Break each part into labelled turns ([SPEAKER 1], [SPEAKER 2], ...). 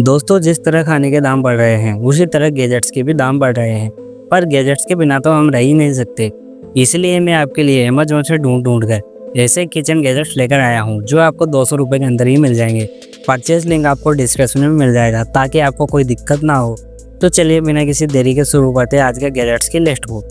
[SPEAKER 1] दोस्तों, जिस तरह खाने के दाम बढ़ रहे हैं उसी तरह गैजेट्स के भी दाम बढ़ रहे हैं। पर गैजेट्स के बिना तो हम रह ही नहीं सकते। इसलिए मैं आपके लिए अमेज़न से ढूंढ कर ऐसे किचन गैजेट्स लेकर आया हूँ जो आपको 200 रुपये के अंदर ही मिल जाएंगे। परचेज लिंक आपको डिस्क्रिप्शन में मिल जाएगा ताकि आपको कोई दिक्कत ना हो। तो चलिए बिना किसी देरी के शुरू करते हैं आज के गैजेट्स की लिस्ट को।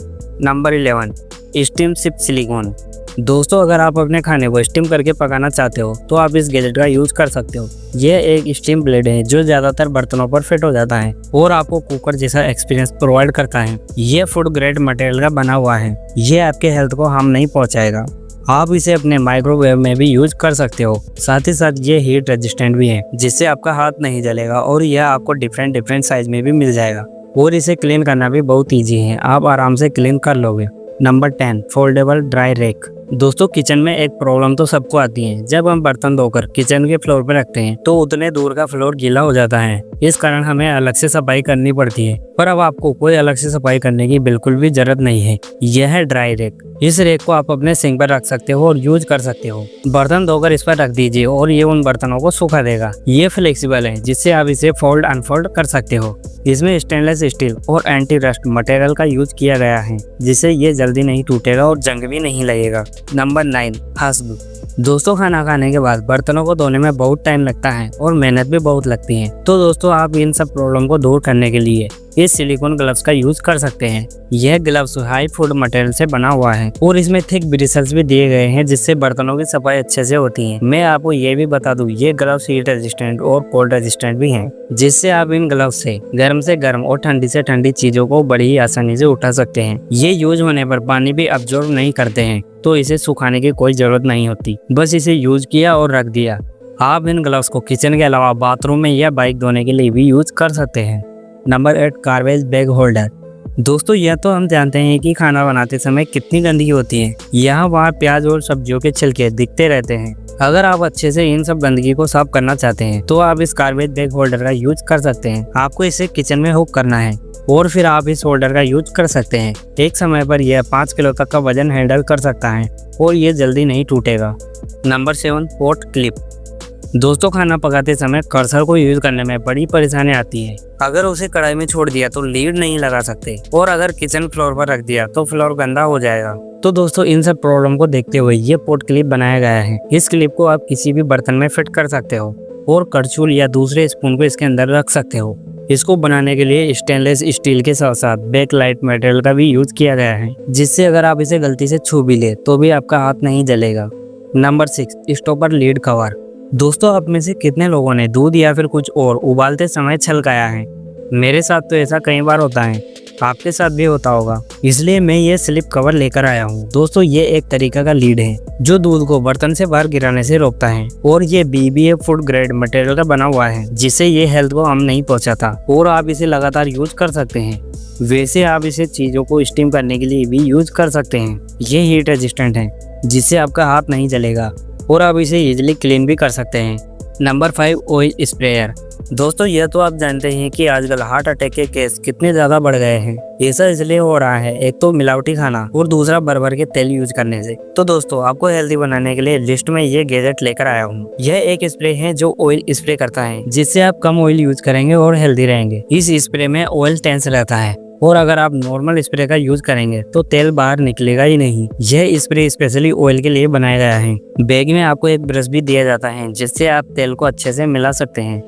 [SPEAKER 1] Number 11, steam sip silicone. दोस्तों, अगर आप अपने खाने को स्टीम करके पकाना चाहते हो तो आप इस गैजेट का यूज़ कर सकते हो। यह एक स्टीम ब्लेड है जो ज़्यादातर बर्तनों पर फिट हो जाता है और आपको कुकर जैसा एक्सपीरियंस प्रोवाइड करता है। यह फूड ग्रेड मटेरियल का बना हुआ है। यह आपके हेल्थ को हार्म नहीं पहुंचाएगा। आप इसे अपने माइक्रोवेव में भी यूज कर सकते हो। साथ ही साथ ये हीट रेजिस्टेंट भी है जिससे आपका हाथ नहीं जलेगा और यह आपको डिफरेंट साइज में भी मिल जाएगा। और इसे क्लीन करना भी बहुत ईजी है, आप आराम से क्लीन कर लोगे। Number 10, foldable dry rack. दोस्तों, किचन में एक प्रॉब्लम तो सबको आती है। जब हम बर्तन धोकर किचन के फ्लोर पर रखते हैं तो उतने दूर का फ्लोर गीला हो जाता है। इस कारण हमें अलग से सफाई करनी पड़ती है। पर अब आपको कोई अलग से सफाई करने की बिल्कुल भी जरूरत नहीं है। यह है ड्राई रैक। इस रैक को आप अपने सिंक पर रख सकते हो और यूज कर सकते हो। बर्तन धोकर इस पर रख दीजिए और ये उन बर्तनों को सुखा देगा। ये फ्लेक्सिबल है जिससे आप इसे फोल्ड अनफोल्ड कर सकते हो। इसमें स्टेनलेस स्टील और एंटी रस्ट मटेरियल का यूज किया गया है जिससे ये जल्दी नहीं टूटेगा और जंग भी नहीं लगेगा। नंबर 9, हस्ब। दोस्तों, खाना खाने के बाद बर्तनों को धोने में बहुत टाइम लगता है और मेहनत भी बहुत लगती है। तो दोस्तों, आप इन सब प्रॉब्लम को दूर करने के लिए इस सिलिकॉन ग्लव्स का यूज कर सकते हैं। यह ग्लव्स हाई फूड मटेरियल से बना हुआ है और इसमें थिक ब्रिसल्स भी दिए गए हैं जिससे बर्तनों की सफाई अच्छे से होती है। मैं आपको ये भी बता दूं, ये ग्लव्स हीट रेजिस्टेंट और कोल्ड रेजिस्टेंट भी हैं जिससे आप इन ग्लव्स से गर्म और ठंडी से ठंडी चीजों को बड़ी ही आसानी से उठा सकते हैं। ये यूज होने पर पानी भी अब्जॉर्ब नहीं करते हैं तो इसे सुखाने की कोई जरूरत नहीं होती। बस इसे यूज किया और रख दिया। आप इन ग्लव्स को किचन के अलावा बाथरूम में या बाइक धोने के लिए भी यूज कर सकते हैं। Number 8, garbage bag holder. दोस्तों, यह तो हम जानते हैं कि खाना बनाते समय कितनी गंदगी होती है। यहाँ वहाँ प्याज और सब्जियों के छिलके दिखते रहते हैं। अगर आप अच्छे से इन सब गंदगी को साफ करना चाहते हैं तो आप इस गार्बेज बैग होल्डर का यूज कर सकते हैं। आपको इसे किचन में हुक करना है और फिर आप इस होल्डर का यूज कर सकते हैं। एक समय पर यह 5 किलो तक का वजन हैंडल कर सकता है और ये जल्दी नहीं टूटेगा। Number 7, pot clip. दोस्तों, खाना पकाते समय कर्सर को यूज करने में बड़ी परेशानी आती है। अगर उसे कढ़ाई में छोड़ दिया तो लीड नहीं लगा सकते और अगर किचन फ्लोर पर रख दिया तो फ्लोर गंदा हो जाएगा। तो दोस्तों, इन सब प्रॉब्लम को देखते हुए ये पॉट क्लिप बनाया गया है। इस क्लिप को आप किसी भी बर्तन में फिट कर सकते हो और करछुल या दूसरे स्पून को इसके अंदर रख सकते हो। इसको बनाने के लिए स्टेनलेस स्टील के साथ साथ बैक लाइट मटेरियल का भी यूज किया गया है जिससे अगर आप इसे गलती से छू भी ले तो भी आपका हाथ नहीं जलेगा। Number 6, stopper lead cover. दोस्तों, आप में से कितने लोगों ने दूध या फिर कुछ और उबालते समय छलकाया है? मेरे साथ तो ऐसा कई बार होता है, आपके साथ भी होता होगा। इसलिए मैं ये स्लिप कवर लेकर आया हूँ। दोस्तों, ये एक तरीका का लीड है जो दूध को बर्तन से बाहर गिराने से रोकता है और ये BBA फूड ग्रेड मटेरियल का बना हुआ है जिससे ये हेल्थ को हार्म नहीं पहुँचाता और आप इसे लगातार यूज कर सकते हैं। वैसे आप इसे चीज़ों को स्टीम करने के लिए भी यूज कर सकते हैं। ये हीट रेजिस्टेंट है जिससे आपका हाथ नहीं जलेगा और आप इसे इजीली क्लीन भी कर सकते हैं। Number 5, oil sprayer. दोस्तों, यह तो आप जानते हैं कि आजकल हार्ट अटैक के केस कितने ज़्यादा बढ़ गए हैं। ऐसा इसलिए हो रहा है, एक तो मिलावटी खाना और दूसरा भर के तेल यूज करने से। तो दोस्तों, आपको हेल्दी बनाने के लिए लिस्ट में ये गैजेट लेकर आया हूँ। यह एक स्प्रे है जो ऑयल स्प्रे करता है जिससे आप कम ऑयल यूज करेंगे और हेल्दी रहेंगे। इस स्प्रे में ऑयल टेंस रहता है और अगर आप नॉर्मल स्प्रे का यूज करेंगे तो तेल बाहर निकलेगा ही नहीं। यह स्प्रे स्पेशली ऑयल के लिए बनाया गया है। बैग में आपको एक ब्रश भी दिया जाता है जिससे आप तेल को अच्छे से मिला सकते हैं।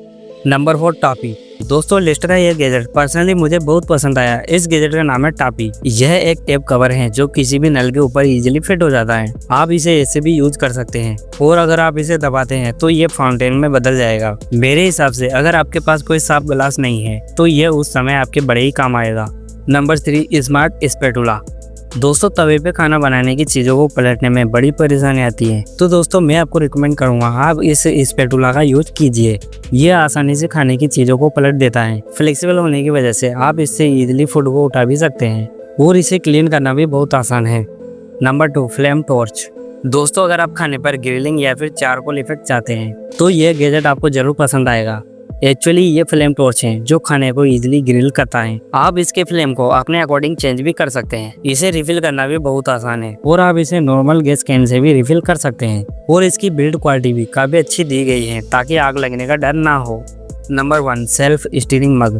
[SPEAKER 1] नंबर 4, टापी। दोस्तों, लिस्ट का यह गैजेट पर्सनली मुझे बहुत पसंद आया। इस गैजेट का नाम है टापी। यह एक टेप कवर है जो किसी भी नल के ऊपर इजीली फिट हो जाता है। आप इसे ऐसे भी यूज कर सकते हैं और अगर आप इसे दबाते हैं तो ये फाउंटेन में बदल जाएगा। मेरे हिसाब से अगर आपके पास कोई साफ ग्लास नहीं है तो यह उस समय आपके बड़े ही काम आएगा। Number 3, smart spatula. दोस्तों, तवे पे खाना बनाने की चीज़ों को पलटने में बड़ी परेशानी आती है। तो दोस्तों, मैं आपको रिकमेंड करूंगा आप इस स्पैटुला का यूज कीजिए। यह आसानी से खाने की चीज़ों को पलट देता है। फ्लेक्सिबल होने की वजह से आप इससे इजीली फूड को उठा भी सकते हैं और इसे क्लीन करना भी बहुत आसान है। Number 2, flame torch. दोस्तों, अगर आप खाने पर ग्रिलिंग या फिर चारकोल इफेक्ट चाहते हैं तो यह गैजेट आपको जरूर पसंद आएगा। एक्चुअली ये फ्लेम टॉर्च है जो खाने को इजीली ग्रिल करता है। आप इसके फ्लेम को अपने अकॉर्डिंग चेंज भी कर सकते हैं। इसे रिफिल करना भी बहुत आसान है और आप इसे नॉर्मल गैस कैन से भी रिफिल कर सकते हैं और इसकी बिल्ड क्वालिटी भी काफी अच्छी दी गई है ताकि आग लगने का डर ना हो। नंबर 1 सेल्फ स्टीयरिंग मग।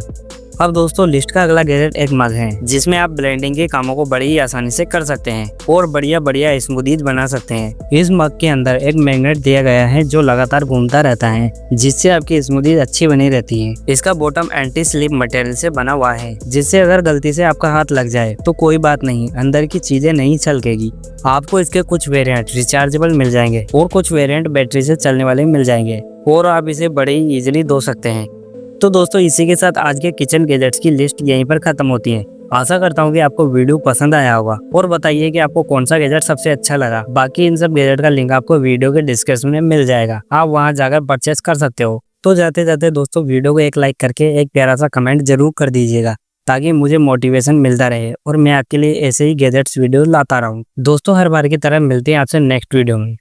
[SPEAKER 1] अब दोस्तों लिस्ट का अगला गैजेट एक मग है जिसमें आप ब्लेंडिंग के कामों को बड़ी ही आसानी से कर सकते हैं और बढ़िया स्मूदीज बना सकते हैं। इस मग के अंदर एक मैग्नेट दिया गया है जो लगातार घूमता रहता है जिससे आपकी स्मूदीज अच्छी बनी रहती है। इसका बॉटम एंटी स्लिप मटेरियल से बना हुआ है जिससे अगर गलती से आपका हाथ लग जाए तो कोई बात नहीं, अंदर की चीजें नहीं छलकेगी। आपको इसके कुछ वेरिएंट रिचार्जेबल मिल जाएंगे और कुछ वेरिएंट बैटरी से चलने वाले मिल जाएंगे और आप इसे बड़े ही इजीली धो सकते हैं। तो दोस्तों इसी के साथ आज के किचन गैजेट्स की लिस्ट यहीं पर खत्म होती है। आशा करता हूँ कि आपको वीडियो पसंद आया होगा और बताइए कि आपको कौन सा गैजेट सबसे अच्छा लगा। बाकी इन सब गैजेट का लिंक आपको वीडियो के डिस्क्रिप्शन में मिल जाएगा, आप वहां जाकर परचेस कर सकते हो। तो जाते जाते दोस्तों वीडियो को एक लाइक करके एक प्यारा सा कमेंट जरूर कर दीजिएगा ताकि मुझे मोटिवेशन मिलता रहे और मैं आपके लिए ऐसे ही गैजेट्स वीडियो लाता रहूँ। दोस्तों हर बार की तरह मिलते हैं आपसे नेक्स्ट वीडियो में।